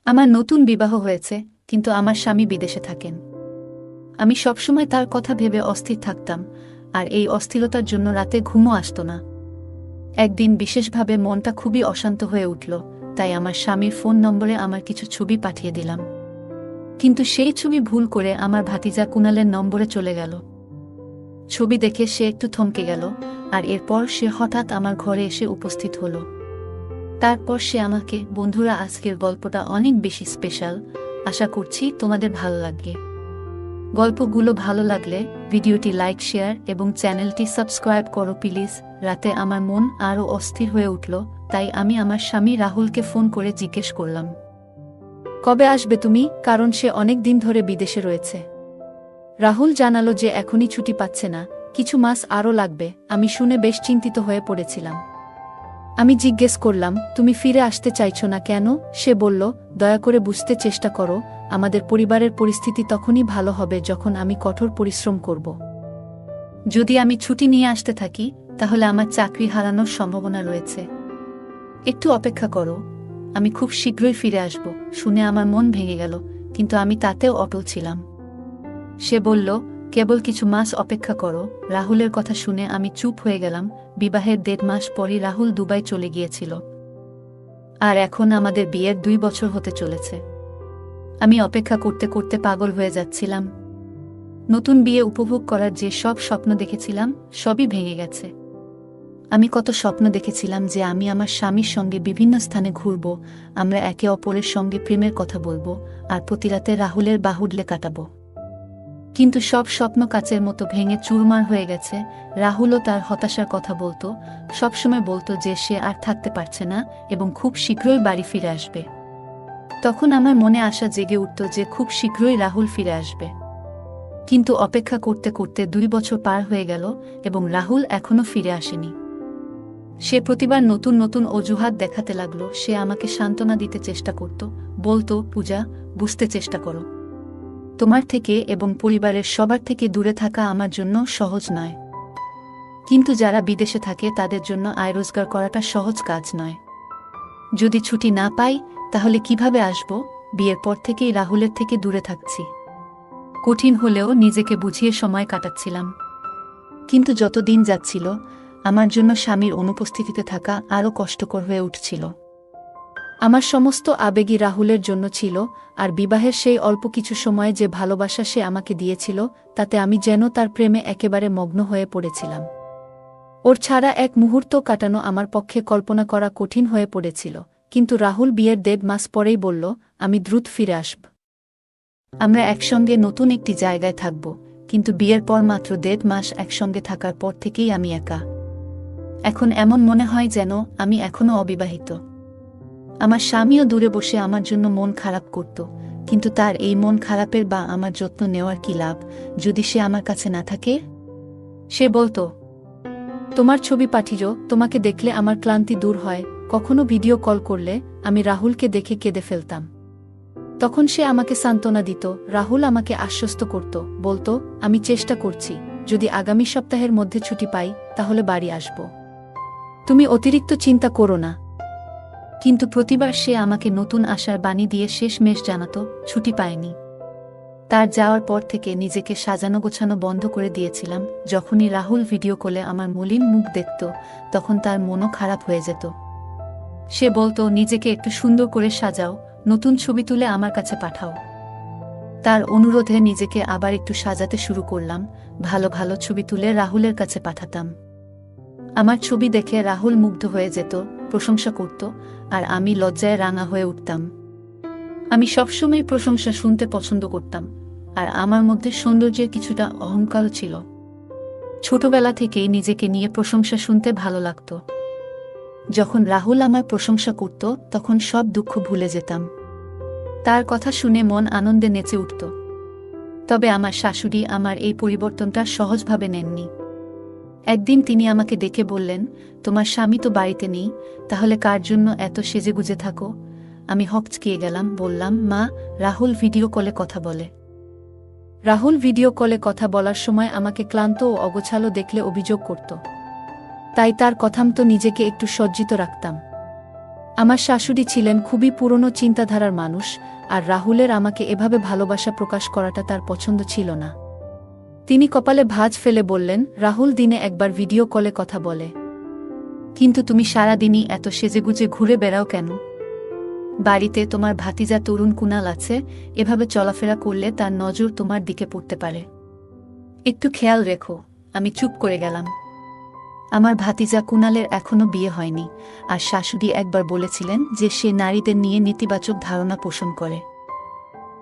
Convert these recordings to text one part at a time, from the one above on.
আমার নতুন বিবাহ হয়েছে, কিন্তু আমার স্বামী বিদেশে থাকেন। আমি সবসময় তার কথা ভেবে অস্থির থাকতাম, আর এই অস্থিরতার জন্য রাতে ঘুমও আসত না। একদিন বিশেষভাবে মনটা খুবই অশান্ত হয়ে উঠল, তাই আমার স্বামীর ফোন নম্বরে আমার কিছু ছবি পাঠিয়ে দিলাম। কিন্তু সেই ছবি ভুল করে আমার ভাতিজা কুনালের নম্বরে চলে গেল। ছবি দেখে সে একটু থমকে গেল, আর এরপর সে হঠাৎ আমার ঘরে এসে উপস্থিত হলো। তারপর সে আমাকে, বন্ধুরা, আজকের গল্পটা অনেক বেশি স্পেশাল, আশা করছি তোমাদের ভালো লাগবে। গল্পগুলো ভালো লাগলে ভিডিওটি লাইক, শেয়ার এবং চ্যানেলটি সাবস্ক্রাইব করো প্লিজ। রাতে আমার মন আরও অস্থির হয়ে উঠল, তাই আমি আমার স্বামী রাহুলকে ফোন করে জিজ্ঞেস করলাম, কবে আসবে তুমি, কারণ সে অনেক দিন ধরে বিদেশে রয়েছে। রাহুল জানালো যে এখনই ছুটি পাচ্ছে না, কিছু মাস আরও লাগবে। আমি শুনে বেশ চিন্তিত হয়ে পড়েছিলাম। আমি জিজ্ঞেস করলাম, তুমি ফিরে আসতে চাইছো না কেন? সে বলল, দয়া করে বুঝতে চেষ্টা করো, আমাদের পরিবারের পরিস্থিতি তখনই ভালো হবে যখন আমি কঠোর পরিশ্রম করব। যদি আমি ছুটি নিয়ে আসতে থাকি, তাহলে আমার চাকরি হারানোর সম্ভাবনা রয়েছে। একটু অপেক্ষা করো, আমি খুব শীঘ্রই ফিরে আসব। শুনে আমার মন ভেঙে গেল, কিন্তু আমি তাতেও অটল ছিলাম। সে বলল, কেবল কিছু মাস অপেক্ষা করো। রাহুলের কথা শুনে আমি চুপ হয়ে গেলাম। বিবাহের 1.5 মাস পরই রাহুল দুবাই চলে গিয়েছিল, আর এখন আমাদের বিয়ের 2 বছর হতে চলেছে। আমি অপেক্ষা করতে করতে পাগল হয়ে যাচ্ছিলাম। নতুন বিয়ে উপভোগ করার যে সব স্বপ্ন দেখেছিলাম, সবই ভেঙে গেছে। আমি কত স্বপ্ন দেখেছিলাম যে আমি আমার স্বামীর সঙ্গে বিভিন্ন স্থানে ঘুরব, আমরা একে অপরের সঙ্গে প্রেমের কথা বলবো, আর প্রতি রাতে রাহুলের বাহুডলে কাটাবো। কিন্তু সব স্বপ্ন কাচের মতো ভেঙে চুরমার হয়ে গেছে। রাহুলও তার হতাশার কথা বলতো, সবসময় বলতো যে সে আর থাকতে পারছে না এবং খুব শীঘ্রই বাড়ি ফিরে আসবে। তখন আমার মনে আশা জেগে উঠত যে খুব শীঘ্রই রাহুল ফিরে আসবে। কিন্তু অপেক্ষা করতে করতে 2 বছর পার হয়ে গেল এবং রাহুল এখনো ফিরে আসেনি। সে প্রতিবার নতুন নতুন অজুহাত দেখাতে লাগলো। সে আমাকে সান্ত্বনা দিতে চেষ্টা করত, বলতো, পূজা, বুঝতে চেষ্টা করো। তোমার থেকে এবং পরিবারের সবার থেকে দূরে থাকা আমার জন্য সহজ নয়, কিন্তু যারা বিদেশে থাকে তাদের জন্য আয় রোজগার করাটা সহজ কাজ নয়। যদি ছুটি না পাই, তাহলে কিভাবে আসব? বিয়ের পর থেকেই রাহুলের থেকে দূরে থাকছি। কঠিন হলেও নিজেকে বুঝিয়ে সময় কাটাচ্ছিলাম। কিন্তু যত দিন যাচ্ছিল, আমার জন্য স্বামীর অনুপস্থিতিতে থাকা আরও কষ্টকর হয়ে উঠছিল। আমার সমস্ত আবেগই রাহুলের জন্য ছিল, আর বিবাহের সেই অল্প কিছু সময়ে যে ভালোবাসা সে আমাকে দিয়েছিল, তাতে আমি যেন তার প্রেমে একেবারে মগ্ন হয়ে পড়েছিলাম। ওর ছাড়া এক মুহূর্ত কাটানো আমার পক্ষে কল্পনা করা কঠিন হয়ে পড়েছিল। কিন্তু রাহুল বিয়ের 1.5 মাস পরেই বলল, আমি দ্রুত ফিরে আসব। আমরা একসঙ্গে নতুন একটি জায়গায় থাকব। কিন্তু বিয়ের পর মাত্র 1.5 মাস একসঙ্গে থাকার পর থেকেই আমি একা। এখন এমন মনে হয় যেন আমি এখনো অবিবাহিত। আমার স্বামীও দূরে বসে আমার জন্য মন খারাপ করত, কিন্তু তার এই মন খারাপের বা আমার যত্ন নেওয়ার কি লাভ, যদি সে আমার কাছে না থাকে? সে বলতো, তোমার ছবি পাঠিও, তোমাকে দেখলে আমার ক্লান্তি দূর হয়। কখনো ভিডিও কল করলে আমি রাহুলকে দেখে কেঁদে ফেলতাম। তখন সে আমাকে সান্ত্বনা দিত। রাহুল আমাকে আশ্বস্ত করত, বলতো, আমি চেষ্টা করছি, যদি আগামী সপ্তাহের মধ্যে ছুটি পাই, তাহলে বাড়ি আসব। তুমি অতিরিক্ত চিন্তা করো না। কিন্তু প্রতিবার সে আমাকে নতুন আশার বাণী দিয়ে শেষমেশ জানাতো, ছুটি পায়নি। তার যাওয়ার পর থেকে নিজেকে সাজানো গোছানো বন্ধ করে দিয়েছিলাম। যখনই রাহুল ভিডিও কলে আমার মলিন মুখ দেখত, তখন তার মনও খারাপ হয়ে যেত। সে বলতো, নিজেকে একটু সুন্দর করে সাজাও, নতুন ছবি তুলে আমার কাছে পাঠাও। তার অনুরোধে নিজেকে আবার একটু সাজাতে শুরু করলাম। ভালো ভালো ছবি তুলে রাহুলের কাছে পাঠাতাম। আমার ছবি দেখে রাহুল মুগ্ধ হয়ে যেত, প্রশংসা করত, আর আমি লজ্জায় রাঙা হয়ে উঠতাম। আমি সবসময় প্রশংসা শুনতে পছন্দ করতাম, আর আমার মধ্যে সৌন্দর্যের কিছুটা অহংকারও ছিল। ছোটবেলা থেকেই নিজেকে নিয়ে প্রশংসা শুনতে ভালো লাগত। যখন রাহুল আমার প্রশংসা করত, তখন সব দুঃখ ভুলে যেতাম। তার কথা শুনে মন আনন্দে নেচে উঠত। তবে আমার শাশুড়ি আমার এই পরিবর্তনটা সহজভাবে নেননি। একদিন তিনি আমাকে ডেকে বললেন, তোমার স্বামী তো বাড়িতে নেই, তাহলে কার জন্য এত সেজেগুজে থাকো? আমি হকচকিয়ে গেলাম, বললাম, মা, রাহুল ভিডিও কলে কথা বলে। রাহুল ভিডিও কলে কথা বলার সময় আমাকে ক্লান্ত ও অগোছালো দেখলে অভিযোগ করত, তাই তার কথামতো নিজেকে একটু সজ্জিত রাখতাম। আমার শাশুড়ি ছিলেন খুবই পুরনো চিন্তাধারার মানুষ, আর রাহুলের আমাকে এভাবে ভালোবাসা প্রকাশ করাটা তার পছন্দ ছিল না। তিনি কপালে ভাঁজ ফেলে বললেন, রাহুল দিনে একবার ভিডিও কলে কথা বলে, কিন্তু তুমি সারাদিনই এত সেজেগুজে ঘুরে বেড়াও কেন? বাড়িতে তোমার ভাতিজা তরুণ কুনাল আছে, এভাবে চলাফেরা করলে তার নজর তোমার দিকে পড়তে পারে। একটু খেয়াল রেখো। আমি চুপ করে গেলাম। আমার ভাতিজা কুনালের এখনো বিয়ে হয়নি, আর শাশুড়ি একবার বলেছিলেন যে সে নারীদের নিয়ে নেতিবাচক ধারণা পোষণ করে।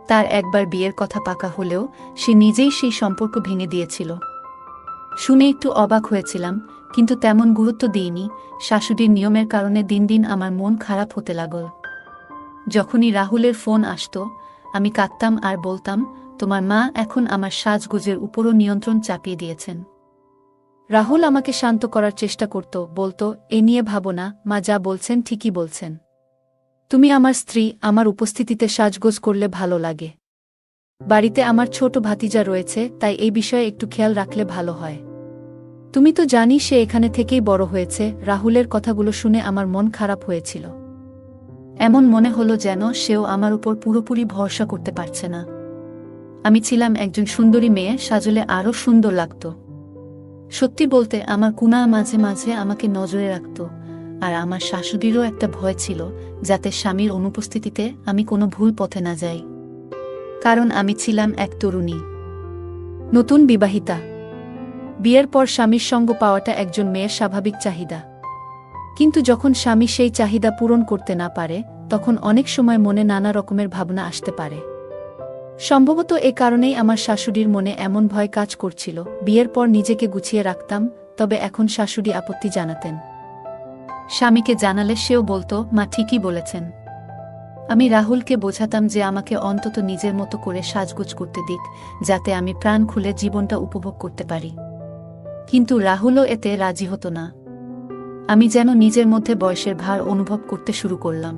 তার একবার বিয়ের কথা পাকা হলেও সে নিজেই সেই সম্পর্ক ভেঙে দিয়েছিল। শুনে একটু অবাক হয়েছিলাম, কিন্তু তেমন গুরুত্ব দিইনি। শাশুড়ির নিয়মের কারণে দিন দিন আমার মন খারাপ হতে লাগল। যখনই রাহুলের ফোন আসতো, আমি কাঁদতাম আর বলতাম, তোমার মা এখন আমার সাজগোজের উপরও নিয়ন্ত্রণ চাপিয়ে দিয়েছেন। রাহুল আমাকে শান্ত করার চেষ্টা করত, বলতো, এ নিয়ে ভাবো না, মা যা বলছেন ঠিকই বলছেন। তুমি আমার স্ত্রী, আমার উপস্থিতিতে সাজগোজ করলে ভালো লাগে। বাড়িতে আমার ছোট ভাতিজা রয়েছে, তাই এই বিষয়ে একটু খেয়াল রাখলে ভালো হয়। তুমি তো জানি সে এখানে থেকেই বড় হয়েছে। রাহুলের কথাগুলো শুনে আমার মন খারাপ হয়েছিল। এমন মনে হলো যেন সেও আমার উপর পুরোপুরি ভরসা করতে পারছে না। আমি ছিলাম একজন সুন্দরী মেয়ে, সাজলে আরও সুন্দর লাগত। সত্যি বলতে আমার কুনাল মাঝে মাঝে আমাকে নজরে রাখত, আর আমার শাশুড়িরও একটা ভয় ছিল যাতে স্বামীর অনুপস্থিতিতে আমি কোনো ভুল পথে না যাই। কারণ আমি ছিলাম এক তরুণী, নতুন বিবাহিতা। বিয়ের পর স্বামীর সঙ্গ পাওয়াটা একজন মেয়ের স্বাভাবিক চাহিদা। কিন্তু যখন স্বামী সেই চাহিদা পূরণ করতে না পারে, তখন অনেক সময় মনে নানা রকমের ভাবনা আসতে পারে। সম্ভবত এ কারণেই আমার শাশুড়ির মনে এমন ভয় কাজ করছিল। বিয়ের পর নিজেকে গুছিয়ে রাখতাম, তবে এখন শাশুড়ি আপত্তি জানাতেন। স্বামীকে জানালে সেও বলতো, মা ঠিকই বলেছেন। আমি রাহুলকে বোঝাতাম যে আমাকে অন্তত নিজের মতো করে সাজগোজ করতে দিক, যাতে আমি প্রাণ খুলে জীবনটা উপভোগ করতে পারি। কিন্তু রাহুলও এতে রাজি হতো না। আমি যেন নিজের মধ্যে বয়সের ভার অনুভব করতে শুরু করলাম।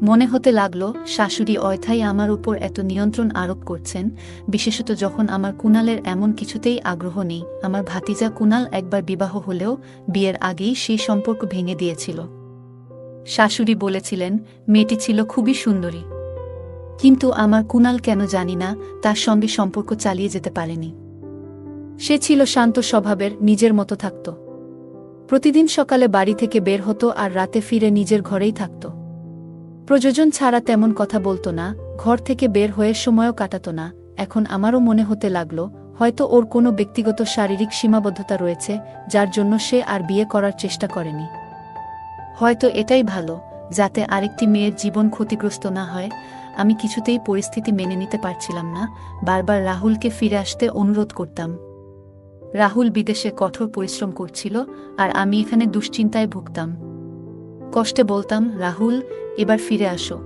মনে হতে লাগলো শাশুড়ি অয়থাই আমার উপর এত নিয়ন্ত্রণ আরোপ করছেন, বিশেষত যখন আমার কুনালের এমন কিছুতেই আগ্রহ নেই। আমার ভাতিজা কুনাল একবার বিবাহ হলেও বিয়ের আগেই সেই সম্পর্ক ভেঙে দিয়েছিল। শাশুড়ি বলেছিলেন মেয়েটি ছিল খুবই সুন্দরী, কিন্তু আমার কুনাল কেন জানি না তার সঙ্গে সম্পর্ক চালিয়ে যেতে পারেনি। সে ছিল শান্ত স্বভাবের, নিজের মতো থাকত। প্রতিদিন সকালে বাড়ি থেকে বের হতো আর রাতে ফিরে নিজের ঘরেই থাকত। প্রয়োজন ছাড়া তেমন কথা বলতো না, ঘর থেকে বের হয়ে সময়ও কাটাতো না। এখন আমারও মনে হতে লাগলো হয়তো ওর কোনো ব্যক্তিগত শারীরিক সীমাবদ্ধতা রয়েছে, যার জন্য সে আর বিয়ে করার চেষ্টা করেনি। হয়তো এটাই ভালো, যাতে আরেকটি মেয়ের জীবন ক্ষতিগ্রস্ত না হয়। আমি কিছুতেই পরিস্থিতি মেনে নিতে পারছিলাম না। বারবার রাহুলকে ফিরে আসতে অনুরোধ করতাম। রাহুল বিদেশে কঠোর পরিশ্রম করছিল, আর আমি এখানে দুশ্চিন্তায় ভুগতাম। কষ্টে বলতাম, রাহুল, এবার ফিরে আসো,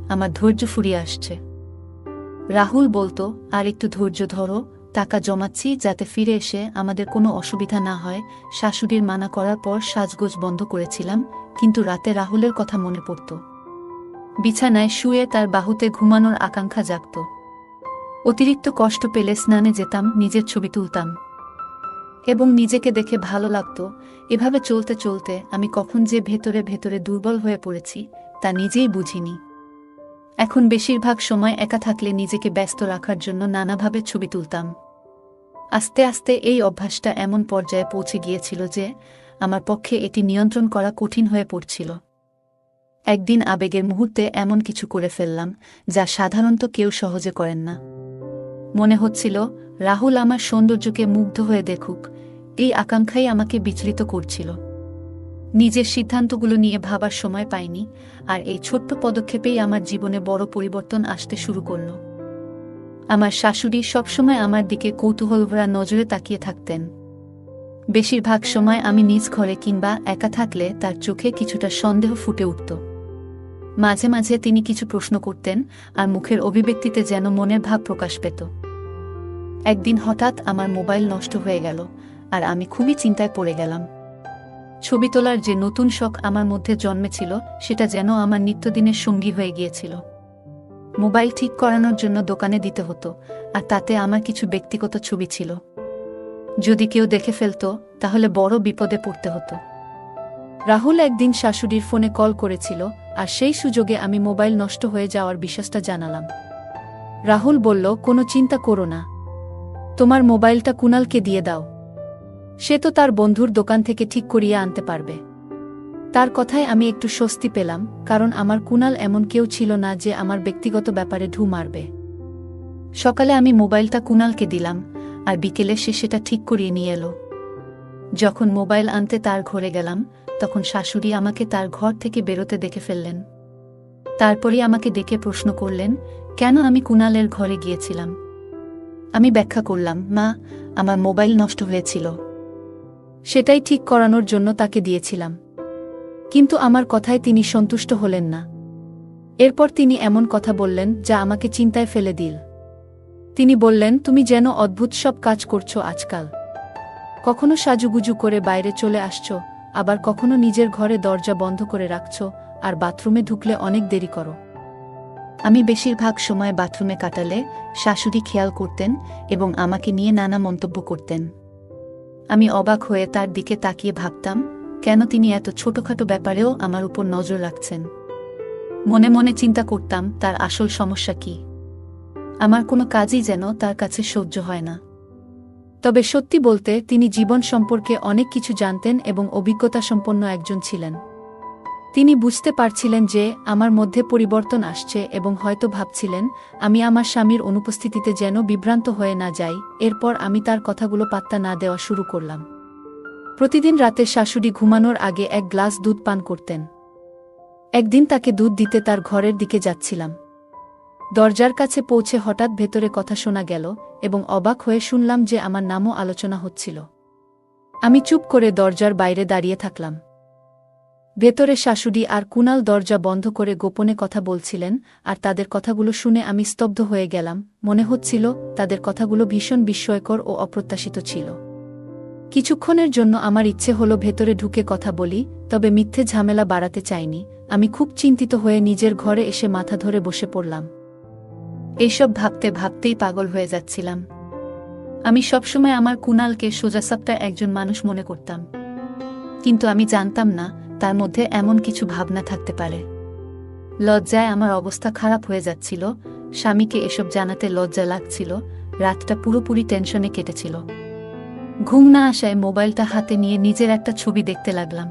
আমার ধৈর্য ফুরিয়ে আসছে। রাহুল বলতো, আর একটু ধৈর্য ধরো, টাকা জমাচ্ছি যাতে ফিরে এসে আমাদের কোনো অসুবিধা না হয়। শাশুড়ির মানা করার পর সাজগোজ বন্ধ করেছিলাম, কিন্তু রাতে রাহুলের কথা মনে পড়ত। বিছানায় শুয়ে তার বাহুতে ঘুমানোর আকাঙ্ক্ষা জাগত। অতিরিক্ত কষ্ট পেলে স্নানে যেতাম, নিজের ছবি তুলতাম এবং নিজেকে দেখে ভালো লাগত। এভাবে চলতে চলতে আমি কখন যে ভেতরে ভেতরে দুর্বল হয়ে পড়েছি তা নিজেই বুঝিনি। এখন বেশিরভাগ সময় একা থাকলে নিজেকে ব্যস্ত রাখার জন্য নানাভাবে ছবি তুলতাম। আস্তে আস্তে এই অভ্যাসটা এমন পর্যায়ে পৌঁছে গিয়েছিল যে আমার পক্ষে এটি নিয়ন্ত্রণ করা কঠিন হয়ে পড়ছিল। একদিন আবেগের মুহূর্তে এমন কিছু করে ফেললাম যা সাধারণত কেউ সহজে করেন না। মনে হচ্ছিল রাহুল আমার সৌন্দর্যকে মুগ্ধ হয়ে দেখুক, এই আকাঙ্ক্ষাই আমাকে বিচলিত করছিল। নিজের সিদ্ধান্তগুলো নিয়ে ভাবার সময় পাইনি, আর এই ছোট্ট পদক্ষেপেই আমার জীবনে বড় পরিবর্তন আসতে শুরু করল। আমার শাশুড়ি সবসময় আমার দিকে কৌতূহলভরা নজরে তাকিয়ে থাকতেন। বেশিরভাগ সময় আমি নিজ ঘরে কিংবা একা থাকলে তার চোখে কিছুটা সন্দেহ ফুটে উঠত। মাঝে মাঝে তিনি কিছু প্রশ্ন করতেন, আর মুখের অভিব্যক্তিতে যেন মনের ভাব প্রকাশ পেত। একদিন হঠাৎ আমার মোবাইল নষ্ট হয়ে গেল, আর আমি খুবই চিন্তায় পড়ে গেলাম। ছবি তোলার যে নতুন শখ আমার মধ্যে জন্মেছিল সেটা যেন আমার নিত্যদিনের সঙ্গী হয়ে গিয়েছিল। মোবাইল ঠিক করানোর জন্য দোকানে দিতে হতো, আর তাতে আমার কিছু ব্যক্তিগত ছবি ছিল। যদি কেউ দেখে ফেলত তাহলে বড় বিপদে পড়তে হতো। রাহুল একদিন শাশুড়ির ফোনে কল করেছিল, আর সেই সুযোগে আমি মোবাইল নষ্ট হয়ে যাওয়ার বিষয়টা জানালাম। রাহুল বলল, কোনো চিন্তা করো না, তোমার মোবাইলটা কুনালকে দিয়ে দাও, সে তো তার বন্ধুর দোকান থেকে ঠিক করিয়ে আনতে পারবে। তার কথায় আমি একটু স্বস্তি পেলাম, কারণ আমার কুনাল এমন কেউ ছিল না যে আমার ব্যক্তিগত ব্যাপারে ঢু মারবে। সকালে আমি মোবাইলটা কুনালকে দিলাম, আর বিকেলে সে সেটা ঠিক করিয়ে নিয়ে এলো। যখন মোবাইল আনতে তার ঘরে গেলাম, তখন শাশুড়ি আমাকে তার ঘর থেকে বেরোতে দেখে ফেললেন। তারপরই আমাকে ডেকে প্রশ্ন করলেন, কেন আমি কুনালের ঘরে গিয়েছিলাম। আমি ব্যাখ্যা করলাম, মা, আমার মোবাইল নষ্ট হয়েছিল, সেটাই ঠিক করানোর জন্য তাকে দিয়েছিলাম। কিন্তু আমার কথায় তিনি সন্তুষ্ট হলেন না। এরপর তিনি এমন কথা বললেন যা আমাকে চিন্তায় ফেলে দিল। তিনি বললেন, তুমি যেন অদ্ভুত সব কাজ করছো আজকাল। কখনো সাজুগুজু করে বাইরে চলে আসছো, আবার কখনো নিজের ঘরে দরজা বন্ধ করে রাখছো, আর বাথরুমে ঢুকলে অনেক দেরি করো। আমি বেশিরভাগ সময় বাথরুমে কাটালে শাশুড়ি খেয়াল করতেন এবং আমাকে নিয়ে নানা মন্তব্য করতেন। আমি অবাক হয়ে তার দিকে তাকিয়ে ভাবতাম, কেন তিনি এত ছোটখাটো ব্যাপারেও আমার উপর নজর রাখছেন। মনে মনে চিন্তা করতাম, তার আসল সমস্যা কি। আমার কোনো কাজই যেন তার কাছে সহ্য হয় না। তবে সত্যি বলতে তিনি জীবন সম্পর্কে অনেক কিছু জানতেন এবং অভিজ্ঞতা সম্পন্ন একজন ছিলেন। তিনি বুঝতে পারছিলেন যে আমার মধ্যে পরিবর্তন আসছে এবং হয়তো ভাবছিলেন আমি আমার স্বামীর অনুপস্থিতিতে যেন বিভ্রান্ত হয়ে না যাই। এরপর আমি তার কথাগুলো পাত্তা না দেওয়া শুরু করলাম। প্রতিদিন রাতে শাশুড়ি ঘুমানোর আগে এক গ্লাস দুধ পান করতেন। একদিন তাকে দুধ দিতে তার ঘরের দিকে যাচ্ছিলাম। দরজার কাছে পৌঁছে হঠাৎ ভেতরে কথা শোনা গেল এবং অবাক হয়ে শুনলাম যে আমার নামও আলোচনা হচ্ছিল। আমি চুপ করে দরজার বাইরে দাঁড়িয়ে থাকলাম। ভেতরে শাশুড়ি আর কুনাল দরজা বন্ধ করে গোপনে কথা বলছিলেন, আর তাদের কথাগুলো শুনে আমি স্তব্ধ হয়ে গেলাম। মনে হচ্ছিল তাদের কথাগুলো ভীষণ বিস্ময়কর ও অপ্রত্যাশিত ছিল। কিছুক্ষণের জন্য আমার ইচ্ছে হলো ভেতরে ঢুকে কথা বলি, তবে মিথ্যে ঝামেলা বাড়াতে চাইনি। আমি খুব চিন্তিত হয়ে নিজের ঘরে এসে মাথা ধরে বসে পড়লাম। এইসব ভাবতে ভাবতেই পাগল হয়ে যাচ্ছিলাম। আমি সবসময় আমার কুনালকে সোজাসাপটা একজন মানুষ মনে করতাম, কিন্তু আমি জানতাম না তার মধ্যে এমন কিছু ভাবনা থাকতে পারে। লজ্জায় আমার অবস্থা খারাপ হয়ে যাচ্ছিল, স্বামীকে এসব জানাতে লজ্জা লাগছিল, রাতটা পুরোপুরি টেনশনে কেটেছিল। ঘুম না আসায় মোবাইলটা হাতে নিয়ে নিজের একটা ছবি দেখতে লাগলাম।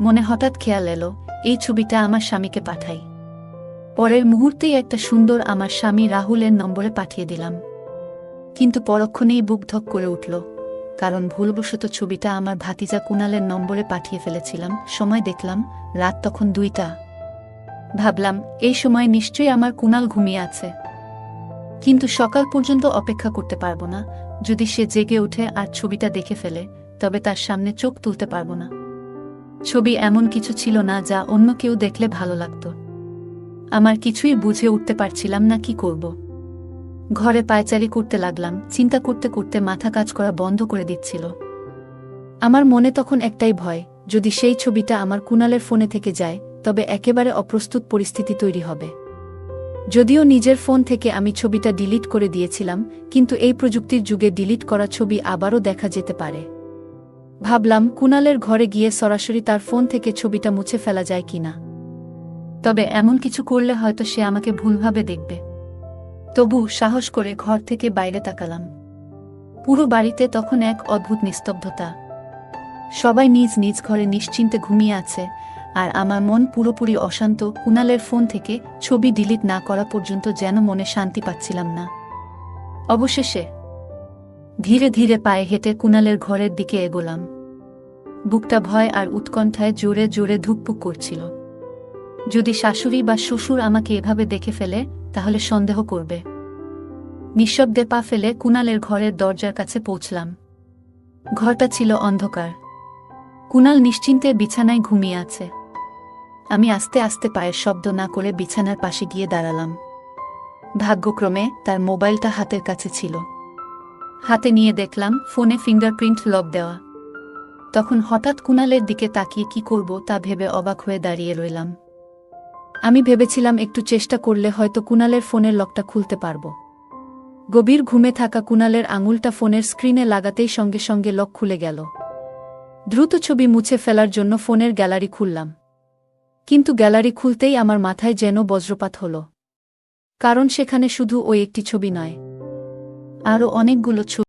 মনে হঠাৎ খেয়াল এলো, এই ছবিটা আমার স্বামীকে পাঠাই। পরের মুহূর্তেই একটা সুন্দর আমার স্বামী রাহুলের নম্বরে পাঠিয়ে দিলাম। কিন্তু পরক্ষণেই বুক ধক করে উঠল, কারণ ভুলবশত ছবিটা আমার ভাতিজা কুনালের নম্বরে পাঠিয়ে ফেলেছিলাম। সময় দেখলাম রাত তখন 2টা। ভাবলাম এই সময় নিশ্চয়ই আমার কুনাল ঘুমিয়ে আছে, কিন্তু সকাল পর্যন্ত অপেক্ষা করতে পারবো না। যদি সে জেগে ওঠে আর ছবিটা দেখে ফেলে, তবে তার সামনে চোখ তুলতে পারবো না। ছবি এমন কিছু ছিল না যা অন্য কেউ দেখলে ভালো লাগতো। আমার কিছুই বুঝে উঠতে পারছিলাম না কি করব। ঘরে পায়চারি করতে লাগলাম, চিন্তা করতে করতে মাথা কাজ করা বন্ধ করে দিচ্ছিল। আমার মনে তখন একটাই ভয়, যদি সেই ছবিটা আমার কুনালের ফোনে থেকে যায়, তবে একেবারে অপ্রস্তুত পরিস্থিতি তৈরি হবে। যদিও নিজের ফোন থেকে আমি ছবিটা ডিলিট করে দিয়েছিলাম, কিন্তু এই প্রযুক্তির যুগে ডিলিট করা ছবি আবারও দেখা যেতে পারে। ভাবলাম কুনালের ঘরে গিয়ে সরাসরি তার ফোন থেকে ছবিটা মুছে ফেলা যায় কিনা। তবে এমন কিছু করলে হয়তো সে আমাকে ভুলভাবে দেখবে। তবু সাহস করে ঘর থেকে বাইরে তাকালাম। পুরো বাড়িতে তখন এক অদ্ভুত নিস্তব্ধতা। সবাই নিজ নিজ ঘরে নিশ্চিন্তে ঘুমিয়ে আছে, আর আমার মন পুরোপুরি অশান্ত। কুনালের ফোন থেকে ছবি ডিলিট না করা পর্যন্ত যেন মনে শান্তি পাচ্ছিলাম না। অবশেষে ধীরে ধীরে পায়ে হেঁটে কুনালের ঘরের দিকে এগোলাম। বুকটা ভয় আর উৎকণ্ঠায় জোরে জোরে ধুকপুক করছিল। যদি শাশুড়ি বা শ্বশুর আমাকে এভাবে দেখে ফেলে, তাহলে সন্দেহ করবে। নিঃশব্দে পা ফেলে কুনালের ঘরের দরজার কাছে পৌঁছলাম। ঘরটা ছিল অন্ধকার। কুনাল নিশ্চিন্তে বিছানায় ঘুমিয়ে আছে। আমি আস্তে আস্তে পায়ের শব্দ না করে বিছানার পাশে গিয়ে দাঁড়ালাম। ভাগ্যক্রমে তার মোবাইলটা হাতের কাছে ছিল। হাতে নিয়ে দেখলাম ফোনে ফিঙ্গারপ্রিন্ট লক দেওয়া। তখন হঠাৎ কুনালের দিকে তাকিয়ে কি করব তা ভেবে অবাক হয়ে দাঁড়িয়ে রইলাম। আমি ভেবেছিলাম একটু চেষ্টা করলে হয়তো কুনালের ফোনের লকটা খুলতে পারব। গভীর ঘুমে থাকা কুনালের আঙুলটা ফোনের স্ক্রিনে লাগাতেই সঙ্গে সঙ্গে লক খুলে গেল। দ্রুত ছবি মুছে ফেলার জন্য ফোনের গ্যালারি খুললাম। কিন্তু গ্যালারি খুলতেই আমার মাথায় যেন বজ্রপাত হল। কারণ সেখানে শুধু ওই একটি ছবি নয়, আরও অনেকগুলো ছবি।